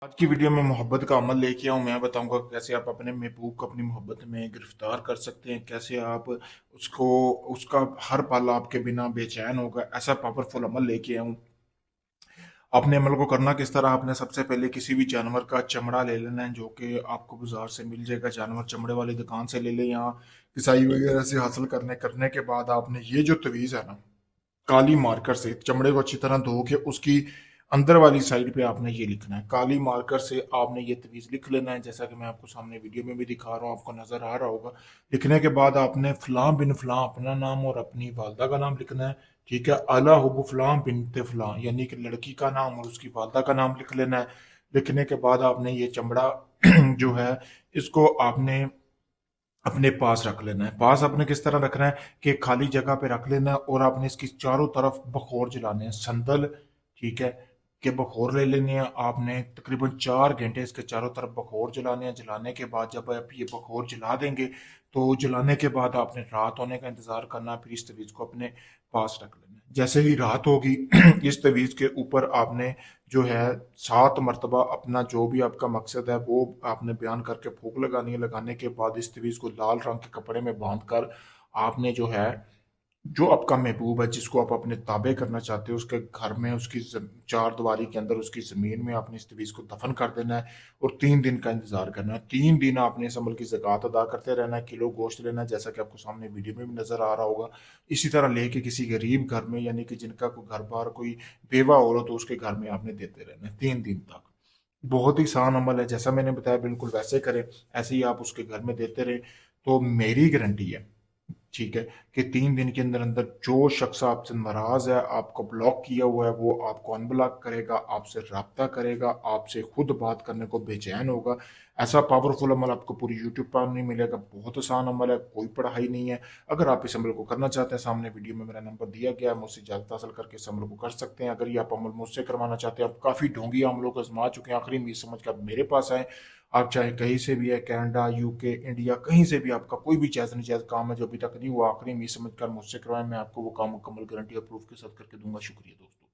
आज की वीडियो में मोहब्बत का अमल लेके आऊँ। मैं बताऊंगा कैसे आप अपने महबूब को अपनी मोहब्बत में गिरफ्तार कर सकते हैं, कैसे आप उसको उसका हर पल आपके बिना बेचैन होगा, ऐसा पावरफुल अमल लेके आऊँ। आपने अमल को करना किस तरह, आपने सबसे पहले किसी भी जानवर का चमड़ा ले लेना है जो कि आपको बाजार से मिल जाएगा, जानवर चमड़े वाली दुकान से ले लें या किसाई वगैरह से हासिल करने करने के बाद आपने ये जो तवीज़ है ना, काली मार्कर से चमड़े को अच्छी तरह धो के उसकी अंदर वाली साइड पे आपने ये लिखना है। काली मार्कर से आपने ये तवीज़ लिख लेना है, जैसा कि मैं आपको सामने वीडियो में भी दिखा रहा हूँ, आपको नजर आ रहा होगा। लिखने के बाद आपने फलां बिन फलां अपना नाम और अपनी वालदा का नाम लिखना है। ठीक है, अला हुब फलां बिनते फलां, यानी कि लड़की का नाम और उसकी वालदा का नाम लिख लेना है। लिखने के बाद आपने ये चमड़ा जो है इसको आपने अपने पास रख लेना है। पास आपने किस तरह रखना है कि खाली जगह पे रख लेना है और आपने इसकी चारों तरफ बखोर जलाने हैं, संदल। ठीक है, कि बखोर ले लेने हैं आपने, तकरीबन 4 घंटे इसके चारों तरफ बखोर जलाने हैं। जलाने के बाद जब आप ये बखोर जला देंगे तो जलाने के बाद आपने रात होने का इंतजार करना है, फिर इस तवीज को अपने पास रख लेना है। जैसे ही रात होगी इस तवीज के ऊपर आपने जो है 7 मरतबा अपना जो भी आपका मकसद है वो आपने बयान करके फूक लगानी है। लगाने के बाद इस तवीज़ को लाल रंग के कपड़े में बांध कर आपने जो है, जो आपका महबूब है जिसको आप अपने ताबे करना चाहते हो उसके घर में, उसकी चार दीवारी के अंदर उसकी ज़मीन में आपने इस तवीज़ को दफन कर देना है और 3 दिन का इंतज़ार करना है। 3 दिन आपने इस अमल की ज़कात अदा करते रहना है। किलो गोश्त लेना है, जैसा कि आपको सामने वीडियो में भी नज़र आ रहा होगा। इसी तरह लेके किसी गरीब घर में, यानी कि जिनका कोई घर बार कोई बेवा हो तो उसके घर में आपने देते रहना है 3 दिन तक। बहुत ही आसान अमल है, जैसा मैंने बताया बिल्कुल वैसे करें, ऐसे ही आप उसके घर में देते रहे तो मेरी गारंटी है, ठीक है, कि 3 दिन के अंदर अंदर जो शख्स आपसे नाराज है, आपको ब्लॉक किया हुआ है, वो आपको अनब्लॉक करेगा, आपसे रब्ता करेगा, आपसे खुद बात करने को बेचैन होगा। ऐसा पावरफुल अमल आपको पूरी यूट्यूब पर नहीं मिलेगा। बहुत आसान अमल है, कोई पढ़ाई नहीं है। अगर आप इस अमल को करना चाहते हैं, सामने वीडियो में मेरा नंबर दिया गया है, मुझसे इजाजत हासिल करके इस अमल को कर सकते हैं। अगर ये आप अमल मुझसे करवाना चाहते हैं, आप काफ़ी ढोंगी अमलों को आजमा चुके हैं, आखिरी उम्मीद समझ कर आप मेरे पास आए। आप चाहे कहीं से भी है, कनाडा, यूके, इंडिया, कहीं से भी आपका कोई भी जायज़ नाजायज़ काम है जो अभी तक नहीं हुआ, आखिरी उम्मीद समझ कर मुझसे करवाएं। मैं आपको वो काम मुकम्मल गारंटी और प्रूफ के साथ करके दूंगा। शुक्रिया दोस्तों।